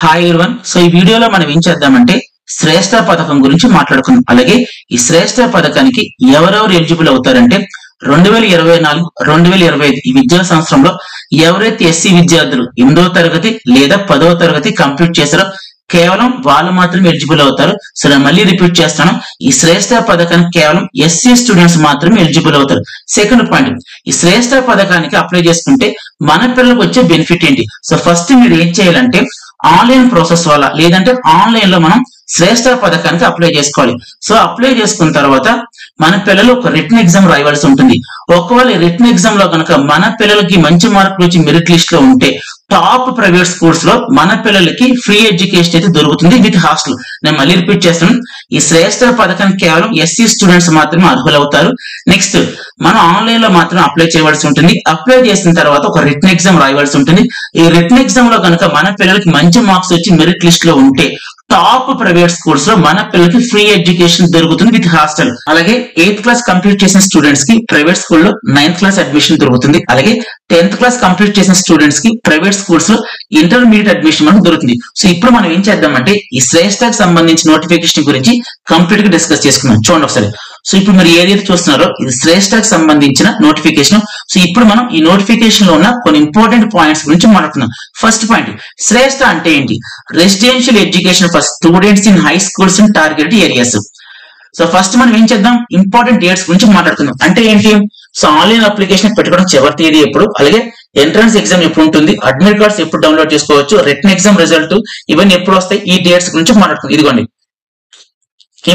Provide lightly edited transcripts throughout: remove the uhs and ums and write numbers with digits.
Hi everyone. So ఈ వీడియోలో మనం ఏం చేద్దామంటే శ్రేష్ఠ పథకం గురించి మాట్లాడుకుందాం. అలాగే ఈ శ్రేష్ఠ పథకానికి ఎవరెవరు ఎలిజిబుల్ అవుతారంటే 2024-2025 ఈ విద్యా సంవత్సరంలో ఎవరైతే ఎస్సీ విద్యార్థులు 8వ తరగతి లేదా 10వ తరగతి కంప్లీట్ చేశారో కేవలం వాళ్ళు మాత్రమే ఎలిజిబుల్ అవుతారు. సో నేను మళ్ళీ రిపీట్ చేస్తాను, ఈ శ్రేష్ఠ పథకానికి కేవలం ఎస్సీ స్టూడెంట్స్ మాత్రమే ఎలిజిబుల్ అవుతారు. సెకండ్ పాయింట్, ఈ శ్రేష్ఠ పథకానికి అప్లై చేసుకుంటే మన పిల్లలకు వచ్చే బెనిఫిట్ ఏంటి? సో ఫస్ట్ మీరు ఏం చేయాలంటే ఆన్లైన్ ప్రాసెస్ వల్ల లేదంటే ఆన్లైన్ లో మనం శ్రేష్ఠ పథకానికి అప్లై చేసుకోవాలి. సో అప్లై చేసుకున్న తర్వాత మన పిల్లలు ఒక రిటన్ ఎగ్జామ్ రాయవలసి ఉంటుంది. ఒకవేళ రిటన్ ఎగ్జామ్ లో కనుక మన పిల్లలకి మంచి మార్కులు వచ్చి మెరిట్ లిస్ట్ లో ఉంటే టాప్ ప్రైవేట్ స్కూల్స్ లో మన పిల్లలకి ఫ్రీ ఎడ్యుకేషన్ అయితే దొరుకుతుంది విత్ హాస్టల్. నేను మళ్ళీ రిపీట్ చేస్తాను, ఈ శ్రేష్ఠ పథకానికి కేవలం ఎస్సీ స్టూడెంట్స్ మాత్రమే అర్హులు అవుతారు. నెక్స్ట్ మనం ఆన్లైన్ లో మాత్రం అప్లై చేయవలసి ఉంటుంది. అప్లై చేసిన తర్వాత ఒక రిటన్ ఎగ్జామ్ రాయవలసి ఉంటుంది. ఈ రిటన్ ఎగ్జామ్ లో కనుక మన పిల్లలకి మంచి మార్క్స్ వచ్చి మెరిట్ లిస్ట్ లో ఉంటే టాప్ ప్రైవేట్ స్కూల్స్ లో మన పిల్లలకి ఫ్రీ ఎడ్యుకేషన్ దొరుకుతుంది విత్ హాస్టల్. అలాగే 8th క్లాస్ కంప్లీట్ చేసిన స్టూడెంట్స్ కి ప్రైవేట్ స్కూల్లో 9th క్లాస్ అడ్మిషన్ దొరుకుతుంది. అలాగే 10th క్లాస్ కంప్లీట్ చేసిన స్టూడెంట్స్ కి ప్రైవేట్ స్కూల్స్ లో ఇంటర్మీడియట్ అడ్మిషన్ మనకు దొరుకుతుంది. సో ఇప్పుడు మనం ఏం చేద్దామంటే ఈ శ్రేష్ఠకి సంబంధించిన నోటిఫికేషన్ గురించి కంప్లీట్ గా డిస్కస్ చేసుకుందాం. చూడండి ఒకసారి. సో ఇప్పుడు మీరు ఏదైతే చూస్తున్నారో ఇది శ్రేష్ఠకి సంబంధించిన నోటిఫికేషన్. సో ఇప్పుడు మనం ఈ నోటిఫికేషన్ లో ఉన్న కొన్ని ఇంపార్టెంట్ పాయింట్స్ గురించి మాట్లాడుతున్నాం. ఫస్ట్ పాయింట్, శ్రేష్ఠ అంటే ఏంటి? Residential education for students in high schools in targeted areas. So first మనం ఏం చేద్దాం, ఇంపార్టెంట్ డేట్స్ గురించి మాట్లాడుకుందాం. అంటే ఏంటి? సో ఆన్లైన్ అప్లికేషన్ పెట్టుకోవడం చివరి తేదీ ఎప్పుడు, అలాగే ఎంట్రన్స్ ఎగ్జామ్ ఎప్పుడు ఉంటుంది, అడ్మిట్ కార్డ్స్ ఎప్పుడు డౌన్లోడ్ చేసుకోవచ్చు, రిటన్ ఎగ్జామ్ రిజల్ట్ ఇవన్నీ ఎప్పుడు వస్తాయి, ఈ డేట్స్ గురించి మాట్లాడుకుందాం. ఇదిగోండి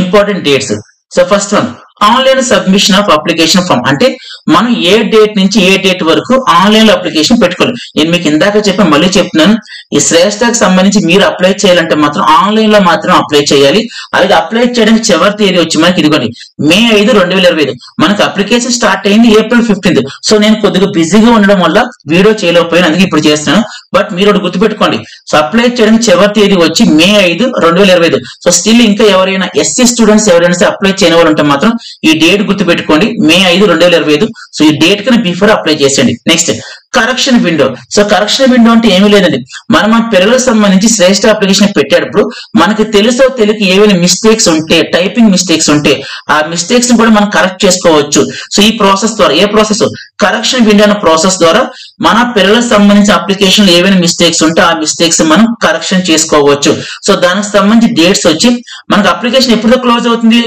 important dates. So first one, online submission of application form. అంటే మనం ఏ డేట్ నుంచి ఏ డేట్ వరకు ఆన్లైన్ లో అప్లికేషన్ పెట్టుకోవాలి. నేను మీకు ఇందాక చెప్పి మళ్ళీ చెప్తున్నాను, ఈ శ్రేష్ఠకి సంబంధించి మీరు అప్లై చేయాలంటే మాత్రం ఆన్లైన్ లో మాత్రం అప్లై చేయాలి. అలాగే అప్లై చేయడానికి చివరి తేదీ వచ్చి మనకి ఇదిగోండి మే 5, 2025. మనకి అప్లికేషన్ స్టార్ట్ అయింది April 15th. సో నేను కొద్దిగా బిజీగా ఉండడం వల్ల వీడియో చేయలేకపోయాను, అందుకే ఇప్పుడు చేస్తున్నాను. బట్ మీరు ఒకటి గుర్తుపెట్టుకోండి, సో అప్లై చేయడానికి చివరి తేదీ వచ్చి మే 5, 2025. సో స్టిల్ ఇంకా ఎవరైనా ఎస్సీ స్టూడెంట్స్ ఎవరైనా అప్లై చేయని వాళ్ళు ఉంటే మాత్రం ఈ డేట్ గుర్తుపెట్టుకోండి, మే 5, 2025. సో ఈ డేట్ కన్నా బిఫోర్ అప్లై చేసేయండి. Next correction window. So correction window అంటే ఏమీ లేదండి, మనం మన పిల్లలకు సంబంధించి శ్రేష్ఠ అప్లికేషన్ పెట్టేటప్పుడు మనకి తెలుసో తెలియక ఏమైనా మిస్టేక్స్ ఉంటే, టైపింగ్ మిస్టేక్స్ ఉంటే ఆ మిస్టేక్స్ ని కూడా మనం కరెక్ట్ చేసుకోవచ్చు. సో ఈ ప్రాసెస్ ద్వారా, ఏ ప్రాసెస్? కరెక్షన్ విండో అనే ప్రాసెస్ ద్వారా మన పిల్లలకు సంబంధించిన అప్లికేషన్ లో ఏమైనా మిస్టేక్స్ ఉంటే ఆ మిస్టేక్స్ మనం కరెక్షన్ చేసుకోవచ్చు. సో దానికి సంబంధించి డేట్స్ వచ్చి మనకి అప్లికేషన్ ఎప్పుడు క్లోజ్ అవుతుంది,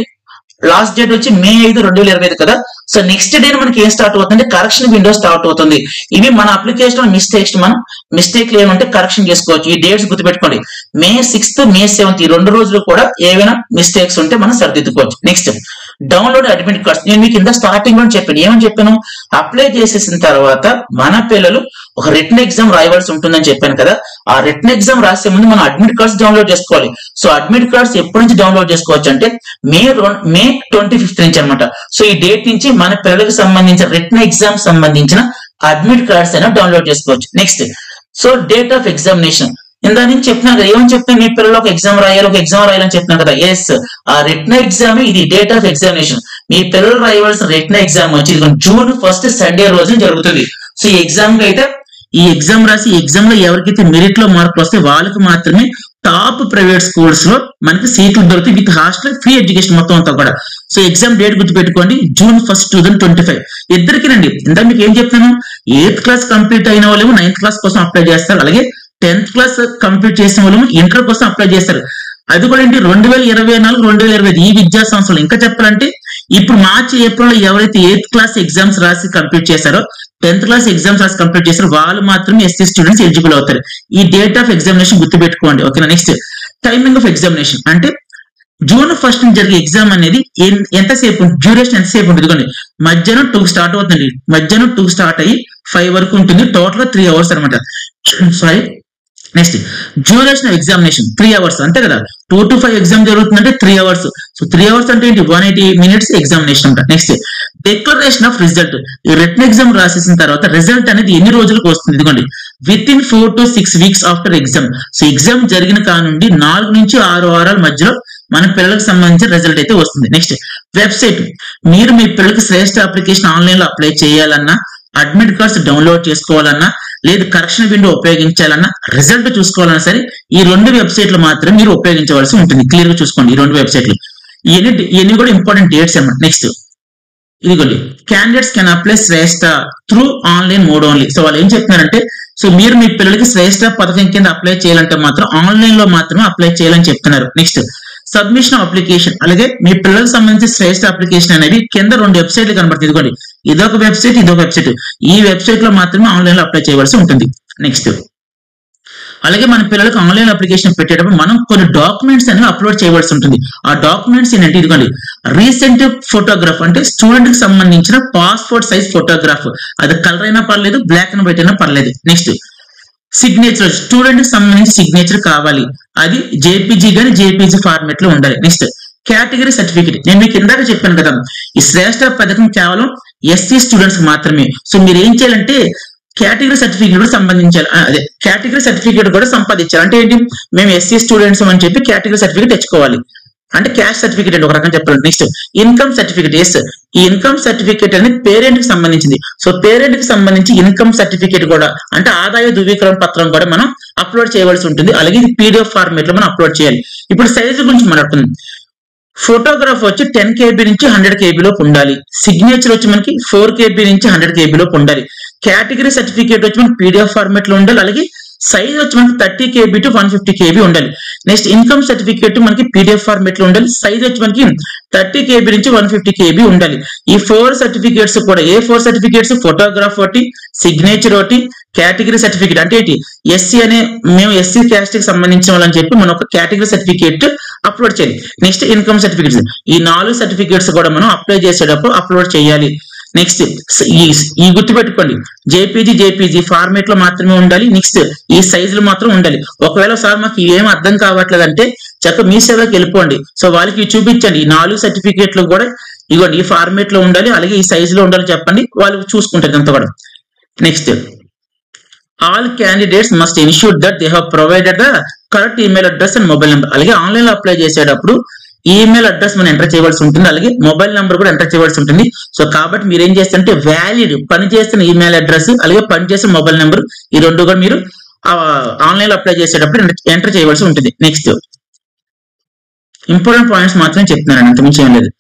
లాస్ట్ డేట్ వచ్చి మే 5, 2025 కదా. సో నెక్స్ట్ డే మనకి ఏం స్టార్ట్ అవుతుంది, కరెక్షన్ విండో స్టార్ట్ అవుతుంది. ఇవి మన అప్లికేషన్ మిస్టేక్స్, మనం మిస్టేక్ ఏమంటే కరెక్షన్ చేసుకోవచ్చు. ఈ డేట్స్ గుర్తుపెట్టుకోండి, మే 6th, మే 7th ఈ 2 రోజులు కూడా ఏవైనా మిస్టేక్స్ ఉంటే మనం సరిదిద్దుకోవచ్చు. Next download admit cards. నేను మీకు కింద స్టార్టింగ్ లో చెప్పాను, ఏమని చెప్పాను? అప్లై చేసేసిన తర్వాత మన పిల్లలు ఒక రిటన్ ఎగ్జామ్ రాయవలసి ఉంటుందని చెప్పాను కదా. ఆ రిటన్ ఎగ్జామ్ రాసే ముందు మనం అడ్మిట్ కార్డ్స్ డౌన్లోడ్ చేసుకోవాలి. సో అడ్మిట్ కార్డ్స్ ఎప్పటి నుంచి డౌన్లోడ్ చేసుకోవచ్చు అంటే మే 25th నుంచి అనమాట. సో ఈ డేట్ నుంచి మన పిల్లలకు సంబంధించిన రిటన్ ఎగ్జామ్ సంబంధించిన అడ్మిట్ కార్డ్స్ అయినా డౌన్లోడ్ చేసుకోవచ్చు. Next so date of examination. ఇందా నుంచి చెప్తున్నాను కదా, ఏమని చెప్తాను, మీ పిల్లలు ఒక ఎగ్జామ్ రాయాలని చెప్తున్నాను కదా. ఎస్, ఆ రిటన్ ఎగ్జామ్ ఇది డేట్ ఆఫ్ ఎగ్జామినేషన్. మీ పిల్లలు రాయవలసిన రిటన్ ఎగ్జామ్ వచ్చి June 1st సండే రోజున జరుగుతుంది. సో ఈ ఎగ్జామ్ అయితే ఈ ఎగ్జామ్ రాసి ఈ ఎగ్జామ్ లో ఎవరికైతే మెరిట్ లో మార్కులు వస్తే వాళ్ళకి మాత్రమే టాప్ ప్రైవేట్ స్కూల్స్ లో మనకి సీట్లు దొరుకుతాయి విత్ హాస్టల్ ఫ్రీ ఎడ్యుకేషన్ మొత్తం అంతా కూడా. సో ఎగ్జామ్ డేట్ గుర్తుపెట్టుకోండి, June 1st, 2025. ఇద్దరికినండి. ఇంత మీకు ఏం చెప్తాను, 8th క్లాస్ కంప్లీట్ అయిన వాళ్ళేమో 9th క్లాస్ కోసం అప్లై చేస్తారు. అలాగే 10th క్లాస్ కంప్లీట్ చేసిన వాళ్ళేమో ఇంటర్ కోసం అప్లై చేస్తారు. అది కూడా ఏంటి, 2024, 2025 ఈ విద్యా సంవత్సరంలో. ఇంకా చెప్పాలంటే ఇప్పుడు మార్చి, ఏప్రిల్ లో ఎవరైతే 8th క్లాస్ ఎగ్జామ్స్ రాసి కంప్లీట్ చేశారో, 10th క్లాస్ ఎగ్జామ్స్ రాసి కంప్లీట్ చేశారో వాళ్ళు మాత్రమే ఎస్సీ స్టూడెంట్స్ ఎలిజిబుల్ అవుతారు. ఈ డేట్ ఆఫ్ ఎగ్జామినేషన్ గుర్తుపెట్టుకోండి, ఓకేనా. Next timing of examination. అంటే June 1st నుంచి జరిగే ఎగ్జామ్ అనేది ఎంతసేపు, డ్యూరేషన్ ఎంతసేపు ఉంటుంది? ఇదిగోండి మధ్యాహ్నం 2 స్టార్ట్ అవుతుంది. మధ్యాహ్నం 2 స్టార్ట్ అయ్యి 5 వరకు ఉంటుంది. టోటల్ 3 hours అనమాట. Sorry, next duration of examination 3 hours అంతే కదా. 2 to 5 ఎగ్జామ్ జరుగుతుందంటే 3 hours. సో 3 hours అంటే ఏంటి, 180 minutes ఎగ్జామినేషన్ అంట. Next declaration of result. ఈ రిటన్ ఎగ్జామ్ రాసేసిన తర్వాత రిజల్ట్ అనేది ఎన్ని రోజులకు వస్తుంది? ఇదిగోండి within 4 to 6 weeks after exam. So exam జరిగిన కానుండి 4 నుంచి 6 వారాల మధ్యలో మన పిల్లలకు సంబంధించిన రిజల్ట్ అయితే వస్తుంది. Next website. మీరు మీ పిల్లలకి శ్రేష్ఠ అప్లికేషన్ ఆన్లైన్ లో అప్లై చేయాలన్నా అడ్మిట్ కార్డ్స్ డౌన్లోడ్ చేసుకోవాలన్నా లేదు కరెక్షన్ విండో ఉపయోగించాలన్నా రిజల్ట్ చూసుకోవాలన్నా సరే ఈ 2 వెబ్సైట్లు మాత్రం మీరు ఉపయోగించవలసి ఉంటుంది. క్లియర్ గా చూసుకోండి ఈ 2 వెబ్సైట్లు. ఇవన్నీ కూడా ఇంపార్టెంట్ డేట్స్ అన్నమాట. నెక్స్ట్ ఇదిగోండి, candidates can apply Shreshta through online mode only. So వాళ్ళు ఏం చెప్తున్నారంటే, సో మీరు మీ పిల్లలకి శ్రేష్ఠ పథకం కింద అప్లై చేయాలంటే మాత్రం ఆన్లైన్ లో మాత్రమే అప్లై చేయాలని చెప్తున్నారు. నెక్స్ట్ సబ్మిషన్ అప్లికేషన్, అలాగే మీ పిల్లలకు సంబంధించి శ్రేష్ఠ అప్లికేషన్ అనేది కింద 2 వెబ్సైట్లు కనబడుతుంది. ఇదిగోండి, ఇదొక వెబ్సైట్, ఇదొక వెబ్సైట్. ఈ వెబ్సైట్ లో మాత్రమే ఆన్లైన్ లో అప్లై చేయవలసి ఉంటుంది. నెక్స్ట్ అలాగే మన పిల్లలకు ఆన్లైన్ అప్లికేషన్ పెట్టేటప్పుడు మనం కొన్ని డాక్యుమెంట్స్ అనేవి అప్లోడ్ చేయవలసి ఉంటుంది. ఆ డాక్యుమెంట్స్ ఏంటంటే ఇదిగోండి, రీసెంట్ ఫోటోగ్రాఫ్ అంటే స్టూడెంట్ కి సంబంధించిన పాస్పోర్ట్ సైజ్ ఫోటోగ్రాఫ్, అది కలర్ అయినా పర్లేదు, బ్లాక్ అండ్ వైట్ అయినా పర్లేదు. నెక్స్ట్ సిగ్నేచర్, స్టూడెంట్ కి సంబంధించి సిగ్నేచర్ కావాలి, అది జేపీజీ గానీ జేపీజీ ఫార్మేట్ లో ఉండాలి. నెక్స్ట్ కేటగిరీ సర్టిఫికేట్, నేను మీకు ఇందాక చెప్పాను కదా, ఈ శ్రేష్ఠ పథకం కేవలం ఎస్సీ స్టూడెంట్స్ కి మాత్రమే. సో మీరు ఏం చేయాలంటే కేటగిరీ సర్టిఫికేట్ కూడా సంబంధించాలి, అదే కేటగిరీ సర్టిఫికేట్ కూడా సంపాదించాలి. అంటే ఏంటి, మేము ఎస్సీ స్టూడెంట్స్ అని చెప్పి కేటగిరీ సర్టిఫికేట్ తెచ్చుకోవాలి, అంటే క్యాస్ట్ సర్టిఫికేట్ అంటే ఒక రకం చెప్పాలి. నెక్స్ట్ ఇన్కమ్ సర్టిఫికేట్, ఎస్ ఈ ఇన్కమ్ సర్టిఫికేట్ అనేది పేరెంట్ కి సంబంధించింది. సో పేరెంట్ కి సంబంధించి ఇన్కమ్ సర్టిఫికేట్ కూడా అంటే ఆదాయ ధృవీకరణ పత్రం కూడా మనం అప్లోడ్ చేయవలసి ఉంటుంది. అలాగే ఇది పీడిఎఫ్ ఫార్మేట్ లో మనం అప్లోడ్ చేయాలి. ఇప్పుడు సైజు గురించి మాట్లాడుతుంది. ఫోటోగ్రాఫ్ వచ్చి 10 KB నుంచి 100 KB లోపు ఉండాలి. సిగ్నేచర్ వచ్చి మనకి 4 KB నుంచి 100 KB లోపు ఉండాలి. కేటగిరీ సర్టిఫికేట్ వచ్చి మనకి పీడిఎఫ్ ఫార్మేట్ లో ఉండాలి. అలాగే సైజ్ వచ్చి మనకి 30 KB టు 150 KB ఉండాలి. నెక్స్ట్ ఇన్కమ్ సర్టిఫికేట్ మనకి పీడిఎఫ్ ఫార్మేట్ లో ఉండాలి. సైజ్ వచ్చి మనకి 30 KB నుంచి 150 KB ఉండాలి. ఈ 4 సర్టిఫికేట్స్ కూడా ఏ 4 సర్టిఫికేట్స్, ఫోటోగ్రాఫ్ ఒకటి, సిగ్నేచర్ ఒకటి, కేటగిరీ సర్టిఫికేట్ అంటే ఏంటి, ఎస్సీ అనే మేము ఎస్సీ క్యాస్ట్ కి సంబంధించిన వాళ్ళని చెప్పి మనం ఒక కేటగిరీ సర్టిఫికేట్ అప్లోడ్ చేయాలి. నెక్స్ట్ ఇన్కమ్ సర్టిఫికేట్స్, ఈ 4 సర్టిఫికేట్స్ కూడా మనం అప్లై చేసేటప్పుడు అప్లోడ్ చేయాలి. నెక్స్ట్ ఈ గుర్తుపెట్టుకోండి, జేపీజీ ఫార్మేట్ లో మాత్రమే ఉండాలి. నెక్స్ట్ ఈ సైజులు మాత్రం ఉండాలి. ఒకవేళ సార్ మాకు ఏం అర్థం కావట్లేదంటే చక్కగా మీ సేవకి వెళ్ళిపోండి. సో వాళ్ళకి చూపించండి, ఈ 4 సర్టిఫికేట్లు కూడా ఇవ్వండి ఈ ఫార్మేట్ లో ఉండాలి, అలాగే ఈ సైజులో ఉండాలి చెప్పండి, వాళ్ళు చూసుకుంటారు అంతా కూడా. Next all candidates must ensure that they have provided the correct email address and mobile number. అలాగే ఆన్లైన్ లో అప్లై చేసేటప్పుడు ఈమెయిల్ అడ్రస్ మనం ఎంటర్ చేయవలసి ఉంటుంది, అలాగే మొబైల్ నెంబర్ కూడా ఎంటర్ చేయవలసి ఉంటుంది. సో కాబట్టి మీరు ఏం చేస్తారంటే వ్యాలిడ్ పనిచేస్తున్న ఈమెయిల్ అడ్రస్ అలాగే పనిచేసిన మొబైల్ నెంబర్ ఈ 2 కూడా మీరు ఆన్లైన్ లో అప్లై చేసేటప్పుడు ఎంటర్ చేయవలసి ఉంటుంది. నెక్స్ట్ ఇంపార్టెంట్ పాయింట్స్ మాత్రం చెప్తున్నాను, అంతకుమించి ఏం లేదు.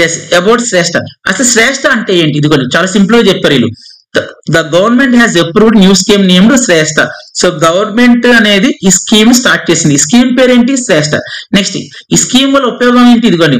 ఎస్ అబౌట్ శ్రేష్ఠ, అసలు శ్రేష్ఠ అంటే ఏంటి, ఇది కూడా చాలా సింపుల్ గా చెప్పారు వీళ్ళు. The government has approved new scheme named Shreshtha. So government అనేది ఈ స్కీమ్ స్టార్ట్ చేసింది. ఈ స్కీమ్ పేరు ఏంటి, శ్రేష్ఠ. నెక్స్ట్ ఈ స్కీమ్ వల్ల ఉపయోగం ఏంటి, ఇదిగోండి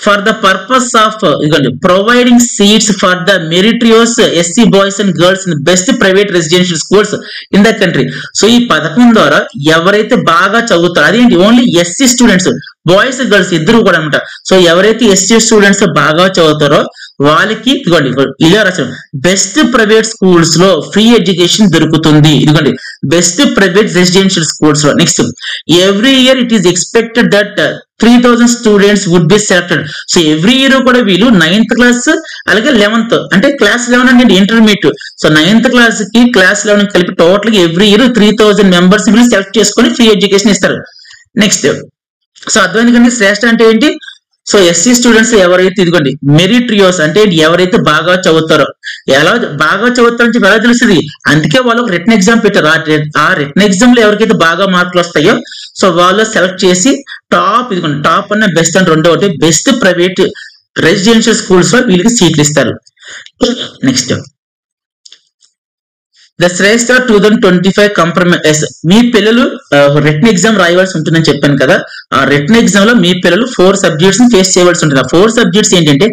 ఫర్ ద పర్పస్ ఆఫ్ ఇదిగోండి providing seats for the meritorious SC boys and girls in best private residential schools in the country. So ఈ పథకం ద్వారా ఎవరైతే బాగా చదువుతారో, అదేంటి only SC students, boys girls ఇద్దరు కూడా అనమాట. సో ఎవరైతే ఎస్సీ స్టూడెంట్స్ బాగా చదువుతారో వాళ్ళకి ఇదిగోండి ఇలా రాశారు, బెస్ట్ ప్రైవేట్ స్కూల్స్ లో ఫ్రీ ఎడ్యుకేషన్ దొరుకుతుంది. ఇదిగోండి బెస్ట్ ప్రైవేట్ రెసిడెన్షియల్ స్కూల్స్ లో. Next every year it is expected that 3000 students would be selected. So every year కూడా వీళ్ళు 9th క్లాస్ అలాగే 11th అంటే క్లాస్ 11 అంటే ఇంటర్మీడియట్. సో 9th క్లాస్ కి క్లాస్ 11 కలిపి టోటల్ గా ఎవ్రీ ఇయర్ 3000 మెంబర్స్ వీళ్ళు సెలెక్ట్ చేసుకొని ఫ్రీ ఎడ్యుకేషన్ ఇస్తారు. నెక్స్ట్ సో అర్థమైంది శ్రేష్ఠ అంటే ఏంటి, సో ఎస్సీ స్టూడెంట్స్ ఎవరైతే ఇదిగోండి మెరిట్రియోస్ అంటే ఎవరైతే బాగా చదువుతారో, ఎలా బాగా చదువుతారని చెప్పి ఎలా తెలుస్తుంది, అందుకే వాళ్ళు ఒక రిటన్ ఎగ్జామ్ పెట్టారు. ఆ రిటన్ ఎగ్జామ్ లో ఎవరికైతే బాగా మార్కులు వస్తాయో సో వాళ్ళు సెలెక్ట్ చేసి టాప్ ఇదిగోండి టాప్ అన్న బెస్ట్ అని రెండో ఒకటి బెస్ట్ ప్రైవేట్ రెసిడెన్షియల్ స్కూల్స్ లో వీళ్ళకి సీట్లు ఇస్తారు. నెక్స్ట్ ద శ్రేష్ఠ 2025 కంప్రమైజ్, మీ పిల్లలు రిటన్ ఎగ్జామ్ రాయవలసి ఉంటుందని చెప్పాను కదా. ఆ రిటన్ ఎగ్జామ్ లో మీ పిల్లలు 4 సబ్జెక్ట్స్ ని ఫేస్ చేయవలసి ఉంటుంది. ఆ 4 సబ్జెక్ట్స్ ఏంటంటే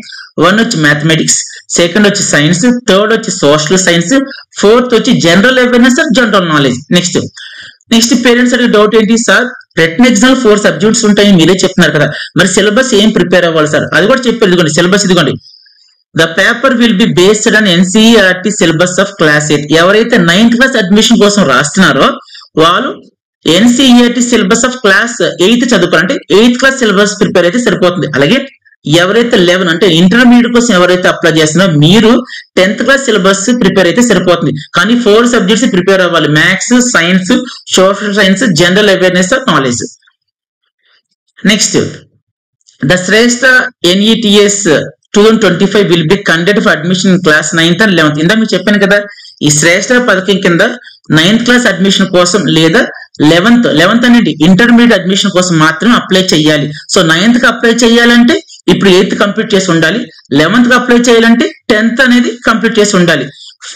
1 వచ్చి మ్యాథమెటిక్స్, 2nd వచ్చి సైన్స్, 3rd వచ్చి సోషల్ సైన్స్, 4th వచ్చి general awareness general knowledge. Next parents అడిగే డౌట్ ఏంటి సార్, రిటన్ ఎగ్జామ్ 4 సబ్జెక్ట్స్ ఉంటాయని మీరే చెప్తున్నారు కదా, మరి సిలబస్ ఏం ప్రిపేర్ అవ్వాలి సార్, అది కూడా చెప్పారు. ఇదిగోండి సిలబస్ ఇదిగోండి, the paper will be based on NCERT syllabus of class 8. ఎవరైతే 9th క్లాస్ అడ్మిషన్ కోసం రాస్తున్నారో వాళ్ళు NCERT syllabus of class 8 చదువుకోవాలంటే 8th class syllabus prepare అయితే సరిపోతుంది. అలాగే ఎవరైతే 11 అంటే ఇంటర్మీడియట్ కోసం ఎవరైతే అప్లై చేస్తున్నారో మీరు 10th క్లాస్ సిలబస్ ప్రిపేర్ అయితే సరిపోతుంది. కానీ 4 సబ్జెక్ట్స్ ప్రిపేర్ అవ్వాలి, maths, science, social science, general awareness knowledge. Next the Shreshta NETS 2025 will be conducted for admission in class 9th and 11th. ఇందా మీకు చెప్పాను కదా, ఈ శ్రేష్ఠ పథకం కింద 9th క్లాస్ అడ్మిషన్ కోసం లేదా 11th అనేది ఇంటర్మీడియట్ అడ్మిషన్ కోసం మాత్రమే అప్లై చేయాలి. సో 9th కి అప్లై చేయాలంటే ఇప్పుడు 8th కంప్లీట్ చేసి ఉండాలి, 11th కి అప్లై చేయాలంటే 10th అనేది కంప్లీట్ చేసి ఉండాలి.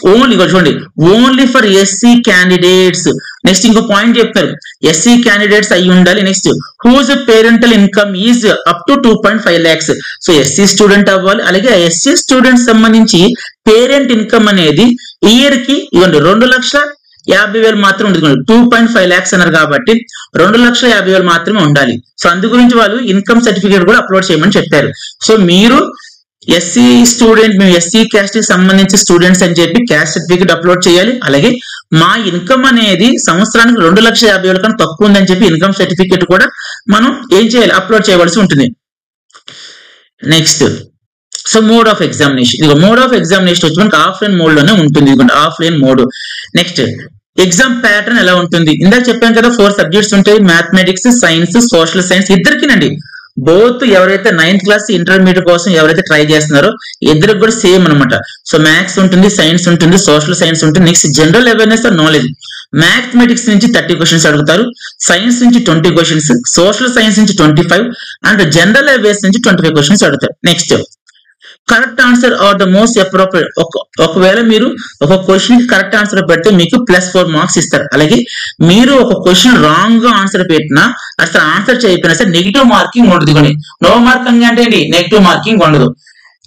ఓన్లీ చూడండి, only for SC candidates. Next ఇంకో పాయింట్ చెప్తారు, ఎస్సీ క్యాండిడేట్స్ అయి ఉండాలి. Next whose parental income is up to 2.5 lakhs. So SC student అవ్వాలి. అలాగే ఎస్సీ స్టూడెంట్ సంబంధించి పేరెంట్ ఇన్కమ్ అనేది ఇయర్ కి ఇవ్వండి 2,50,000 మాత్రం ఉంటుంది. 2.5 lakhs అన్నారు కాబట్టి 2,50,000 మాత్రమే ఉండాలి. సో అందు గురించి వాళ్ళు ఇన్కమ్ సర్టిఫికేట్ కూడా అప్లోడ్ చేయమని చెప్పారు. సో మీరు ఎస్సీ స్టూడెంట్, మేము ఎస్సీ క్యాస్ట్ కి సంబంధించి స్టూడెంట్స్ అని చెప్పి క్యాస్ట్ సర్టిఫికేట్ అప్లోడ్ చేయాలి. అలాగే మా ఇన్కమ్ అనేది సంవత్సరానికి 2,50,000 కన్నా తక్కువ ఉందని చెప్పి ఇన్కమ్ సర్టిఫికేట్ కూడా మనం ఏం చేయాలి, అప్లోడ్ చేయవలసి ఉంటుంది. Next so mode of examination. ఇది మోడ్ ఆఫ్ ఎగ్జామినేషన్ వచ్చి మనకి ఆఫ్లైన్ మోడ్ లోనే ఉంటుంది. Offline mode. Next exam pattern ఎలా ఉంటుంది, ఇందాక చెప్పాను కదా 4 సబ్జెక్ట్స్ ఉంటాయి, మ్యాథమెటిక్స్, సైన్స్, సోషల్ సైన్స్. ఇద్దరికినండి, బోత్ ఎవరైతే 9th క్లాస్ ఇంటర్మీడియట్ కోసం ఎవరైతే ట్రై చేస్తున్నారో ఇద్దరికి కూడా సేమ్ అనమాట. సో మ్యాథ్స్ ఉంటుంది, సైన్స్ ఉంటుంది, సోషల్ సైన్స్ ఉంటుంది. Next general awareness and knowledge. Mathematics నుంచి 30 క్వశ్చన్స్ అడుగుతారు, సైన్స్ నుంచి 20 క్వశ్చన్స్, సోషల్ సైన్స్ నుంచి 25 అండ్ జనరల్ అవేర్నెస్ నుంచి 25 క్వశ్చన్స్ అడుగుతారు. Next correct answer are the most appropriate. ఒకవేళ మీరు ఒక క్వశ్చన్ కరెక్ట్ ఆన్సర్ పెడితే మీకు +4 మార్క్స్ ఇస్తారు. అలాగే మీరు ఒక క్వశ్చన్ రాంగ్ గా ఆన్సర్ పెట్టినా అసలు ఆన్సర్ చేయకపోయినా సరే నెగిటివ్ మార్కింగ్ ఉండదు. కానీ నో మార్కింగ్ అంటే ఏంటి, నెగిటివ్ మార్కింగ్ ఉండదు.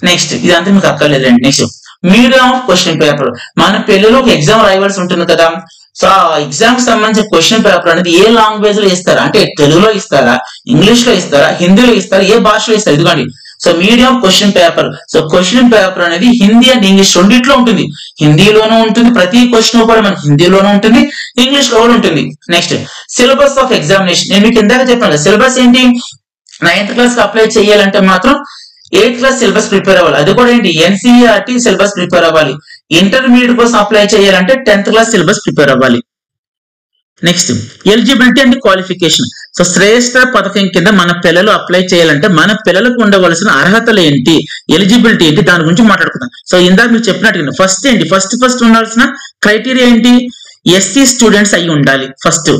నెక్స్ట్ ఇదంతా మీకు అక్కర్లేదండి. Next medium of question paper. మన పిల్లలు ఒక ఎగ్జామ్ రాయవలసి ఉంటుంది కదా, సో ఆ ఎగ్జామ్ కి సంబంధించిన క్వశ్చన్ పేపర్ అనేది ఏ లాంగ్వేజ్ లో ఇస్తారా, అంటే తెలుగులో ఇస్తారా, ఇంగ్లీష్ లో ఇస్తారా, హిందీలో ఇస్తారా, ఏ భాషలో ఇస్తారు. ఇదిగోండి, so medium question paper. So question paper అనేది హిందీ అండ్ ఇంగ్లీష్ రెండిట్లో ఉంటుంది. హిందీలోనూ ఉంటుంది, ప్రతి క్వశ్చన్ కూడా మనకి హిందీలోనూ ఉంటుంది, ఇంగ్లీష్ లో కూడా ఉంటుంది. Next syllabus of examination. నేను మీకు ఇందాక చెప్పాను, సిలబస్ ఏంటి, 9th క్లాస్ కి అప్లై చేయాలంటే మాత్రం 8th క్లాస్ సిలబస్ ప్రిపేర్ అవ్వాలి. అది కూడా ఏంటి, ఎన్సీఈఆర్టీ సిలబస్ ప్రిపేర్ అవ్వాలి. ఇంటర్మీడియట్ కోసం అప్లై చేయాలంటే 10th క్లాస్ సిలబస్ ప్రిపేర్ అవ్వాలి. Next eligibility and qualification. So Shreshta పథకం కింద మన పిల్లలు అప్లై చేయాలంటే మన పిల్లలకు ఉండవలసిన అర్హతలు ఏంటి, ఎలిజిబిలిటీ ఏంటి, దాని గురించి మాట్లాడుకుందాం. సో ఇందాక మీరు చెప్పినట్టుగా ఫస్ట్ ఏంటి, ఫస్ట్ ఉండాల్సిన క్రైటీరియా ఏంటి, ఎస్సీ స్టూడెంట్స్ అయి ఉండాలి first.